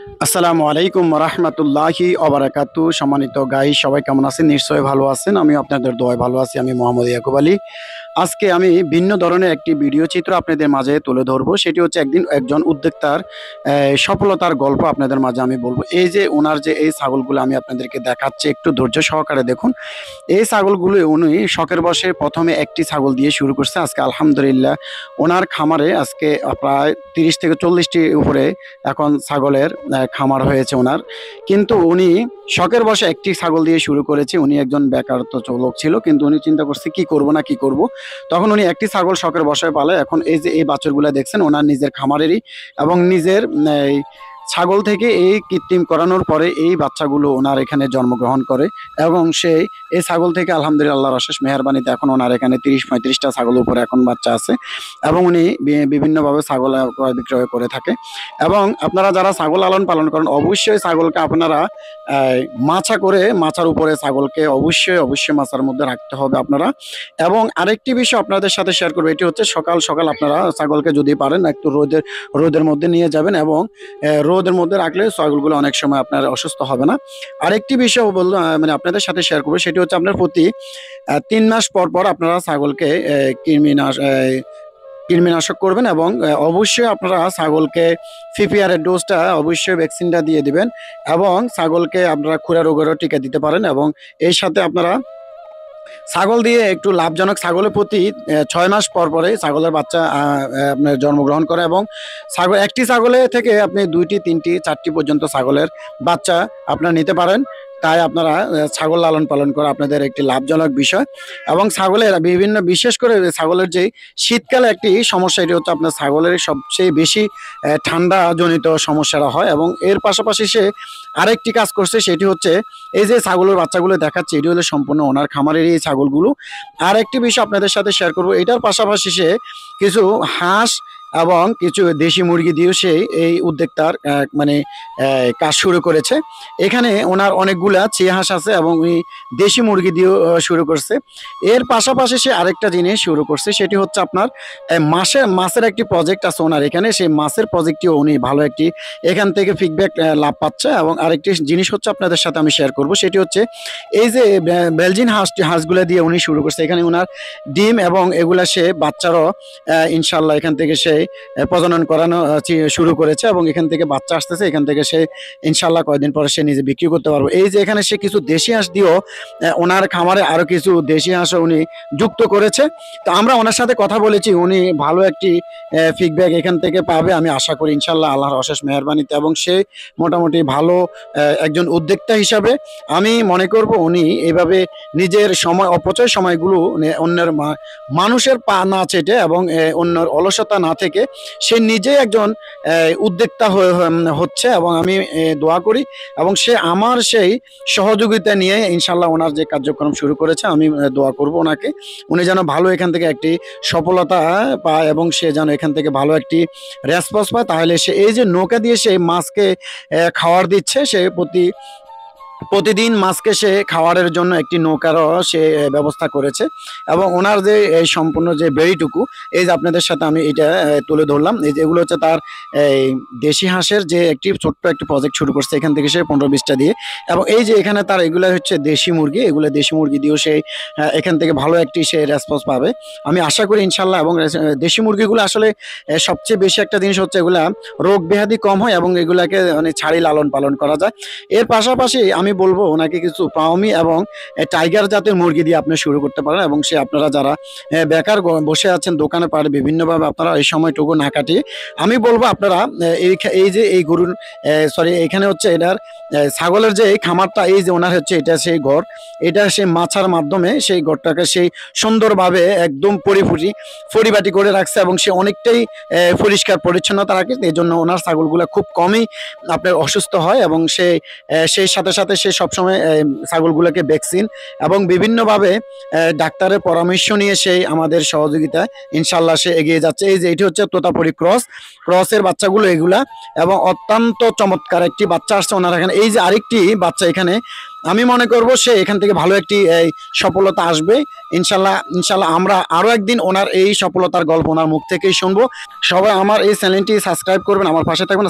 আসসালামু আলাইকুম রহমতুল্লাহি অবরাকাতু। সম্মানিত গাইস, সবাই কেমন আছেন? নিশ্চয়ই ভালো আছেন। আমি আপনাদের দোয়ায় ভালো আছি। আমি মোহাম্মদ ইয়াকুব আলী। আজকে আমি ভিন্ন ধরনের একটি ভিডিও চিত্র আপনাদের মাঝে তুলে ধরবো। সেটি হচ্ছে একজন উদ্যোক্তার সফলতার গল্প আপনাদের মাঝে আমি বলবো। এই যে ওনার যে এই ছাগলগুলো আমি আপনাদেরকে দেখাচ্ছি, একটু ধৈর্য সহকারে দেখুন। এই ছাগলগুলো উনি শখের বশে প্রথমে একটি ছাগল দিয়ে শুরু করছে। আজকে আলহামদুলিল্লাহ ওনার খামারে আজকে প্রায় 30 থেকে 40টি উপরে এখন ছাগলের খামার হয়েছে ওনার। কিন্তু উনি শখের বশে একটি ছাগল দিয়ে শুরু করেছে। উনি একজন বেকার তো লোক ছিল, কিন্তু উনি চিন্তা করছে কি করব না কি করব। তখন উনি একটি ছাগল শখের বশে পালে। এখন এই যে এই বাছুরগুলা দেখছেন ওনার নিজের খামারেরই, এবং নিজের এই ছাগল থেকে এই কৃত্রিম করানোর পরে এই বাচ্চাগুলো ওনার এখানে জন্মগ্রহণ করে। এবং সেই এই ছাগল থেকে আলহামদুলিল্লাহ আল্লাহর অশেষ মেহেরবানিতে এখন ওনার এখানে 30-35টা ছাগল উপরে এখন বাচ্চা আছে। এবং উনি বিভিন্নভাবে ছাগল ক্রয় বিক্রয় করে থাকে। এবং আপনারা যারা ছাগল লালন পালন করেন, অবশ্যই ছাগলকে আপনারা মাছা করে, মাচার উপরে ছাগলকে অবশ্যই অবশ্যই মাচার মধ্যে রাখতে হবে আপনারা। এবং আরেকটি বিষয় আপনাদের সাথে শেয়ার করবো, এটি হচ্ছে সকাল সকাল আপনারা ছাগলকে যদি পারেন একটু রোদের মধ্যে নিয়ে যাবেন। এবং রোদের মধ্যে রাখলে ছাগলগুলো অনেক সময় আপনার অসুস্থ হবে না। আরেকটি বিষয় বলবো, মানে আপনাদের সাথে শেয়ার করবো, সেটি হচ্ছে আপনার প্রতি 3 মাস পর পর আপনারা ছাগলকে কৃমিনাশক করবেন। এবং অবশ্যই আপনারা ছাগলকে পিপিআর এর ডোজটা অবশ্যই ভ্যাকসিনটা দিয়ে দিবেন। এবং ছাগলকে আপনারা খুরা রোগেরও টিকা দিতে পারেন। এবং এর সাথে আপনারা ছাগল দিয়ে একটু লাভজনক, ছাগলের প্রতি 6 মাস পর পরে ছাগলের বাচ্চা আপনার জন্মগ্রহণ করে। এবং একটি ছাগলে থেকে আপনি 2টি, 3টি, 4টি পর্যন্ত ছাগলের বাচ্চা আপনারা নিতে পারেন। তাই আপনারা ছাগল লালন পালন করা আপনাদের একটি লাভজনক বিষয়। এবং ছাগলের বিভিন্ন, বিশেষ করে ছাগলের যে শীতকালে একটি সমস্যা, এটি হচ্ছে আপনার ছাগলের সবচেয়ে বেশি ঠান্ডা জনিত সমস্যাটা হয়। এবং এর পাশাপাশি সে আরেকটি কাজ করছে, সেটি হচ্ছে এই যে ছাগলের বাচ্চাগুলো দেখাচ্ছে, এটি হলো সম্পূর্ণ ওনার খামারের এই ছাগলগুলো। আর একটি বিষয় আপনাদের সাথে শেয়ার করব, এটার পাশাপাশি সে কিছু হাঁস এবং কিছু দেশি মুরগি দিয়েও সে এই উদ্যোক্তার মানে কাজ শুরু করেছে। এখানে ওনার অনেকগুলা হাঁস আছে এবং উনি দেশি মুরগি দিয়েও শুরু করছে। এর পাশাপাশি সে আরেকটা জিনিস শুরু করছে, সেটি হচ্ছে আপনার মাছের একটি প্রজেক্ট আছে ওনার এখানে। সেই মাছের প্রজেক্টটিও উনি ভালো একটি এখান থেকে ফিডব্যাক লাভ পাচ্ছে। এবং আরেকটি জিনিস হচ্ছে আপনাদের সাথে আমি শেয়ার করব, সেটি হচ্ছে এই যে বেলজিন হাঁসগুলো দিয়ে উনি শুরু করছে। এখানে ওনার ডিম এবং এগুলা সে বাচ্চারও ইনশাল্লাহ এখান থেকে সে প্রজনন করানো শুরু করেছে। এবং এখান থেকে বাচ্চা আসতেছে, এখান থেকে সে ইনশাল্লাহ কয়েকদিন পরে সে নিজে বিক্রি করতে পারবে। এই যে এখানে সে কিছু দেশি হাঁস দিয়েও ওনার খামারে আরো কিছু দেশি হাঁসও উনি যুক্ত করেছে। তো আমরা ওনার সাথে কথা বলেছি, উনি ভালো একটি ফিডব্যাক এখান থেকে পাবে আমি আশা করি ইনশাল্লাহ আল্লাহর অশেষ মেহেরবানিতে। এবং সে মোটামুটি ভালো একজন উদ্যোক্তা হিসাবে আমি মনে করব উনি এভাবে নিজের সময় অপচয় সময়গুলো অন্যের মানুষের পা না চেটে এবং অন্যের অলসতা না থেকে সে নিজে একজন উদ্যোক্তা হচ্ছে। এবং আমি দোয়া করি এবং সে আমার সেই সহযোগিতা নিয়ে ইনশাল্লাহ ওনার যে কার্যক্রম শুরু করেছে, আমি দোয়া করব ওনাকে, উনি যেন ভালো এখান থেকে একটি সফলতা পায় এবং সে যেন এখান থেকে ভালো একটি রেসপন্স পায়। তাহলে সে এই যে নৌকা দিয়ে সে মাছকে খাওয়ার দিচ্ছে, সে প্রতিদিন মাছকে সে খাওয়ারের জন্য একটি নৌকারও সে ব্যবস্থা করেছে। এবং ওনার যে এই সম্পূর্ণ যে বেড়িটুকু, এই যে আপনাদের সাথে আমি এটা তুলে ধরলাম, এই যে এগুলো হচ্ছে তার এই দেশি হাঁসের যে একটি ছোট্ট একটি প্রজেক্ট শুরু করছে এখান থেকে সে 15-20টা দিয়ে। এবং এই যে এখানে তার এগুলো হচ্ছে দেশি মুরগি, এগুলো দেশি মুরগি দিয়েও সে এখান থেকে ভালো একটি সে রেসপন্স পাবে আমি আশা করি ইনশাল্লাহ। এবং দেশি মুরগিগুলো আসলে সবচেয়ে বেশি একটা জিনিস হচ্ছে এগুলা রোগ ব্যাধি কম হয় এবং এগুলাকে মানে ছাড়ি লালন পালন করা যায়। এর পাশাপাশি আমি বলবো ওনাকে কিছু পাওমি এবং টাইগার জাতের মুরগি দিয়ে আপনি শুরু করতে পারেন। এবং সে আপনারা যারা বেকার বসে আছেন দোকানে পারে বিভিন্নভাবে আপনারা এই সময়টুকু না কাটিয়ে, আমি বলবো আপনারা এই যে এই গরুর সরি এখানে হচ্ছে এটার ছাগলের যে এই খামারটা, এই যে ওনার হচ্ছে এটা সেই ঘর, এটা সেই মাছার মাধ্যমে সেই ঘরটাকে সেই সুন্দরভাবে একদম পরিপাটি করে রাখছে। এবং সে অনেকটাই পরিষ্কার পরিচ্ছন্নতা রাখে, এই জন্য ওনার ছাগলগুলো খুব কমই আপনার অসুস্থ হয়। এবং সেই সাথে সাথে সে সবসময় ছাগলগুলোকে ভ্যাকসিন এবং বিভিন্নভাবে ডাক্তারের পরামর্শ নিয়ে সেই আমাদের সহযোগিতায় ইনশাল্লাহ সে এগিয়ে যাচ্ছে। এই যে এটি হচ্ছে তোতাপুরি ক্রসের বাচ্চাগুলো এগুলা, এবং অত্যন্ত চমৎকার একটি বাচ্চা আসছে ওনার এখানে। এই যে আরেকটি বাচ্চা এখানে, আমি মনে করব সে এখান থেকে ভালো একটি সফলতা আসবে ইনশাল্লাহ। ইনশাল্লাহ আমরা আরো একদিন ওনার এই সফলতার গল্প ওনার মুখ থেকেই শুনবো। সবাই আমার এই চ্যানেলটি সাবস্ক্রাইব করবেন, আমার পাশে থাকবেন।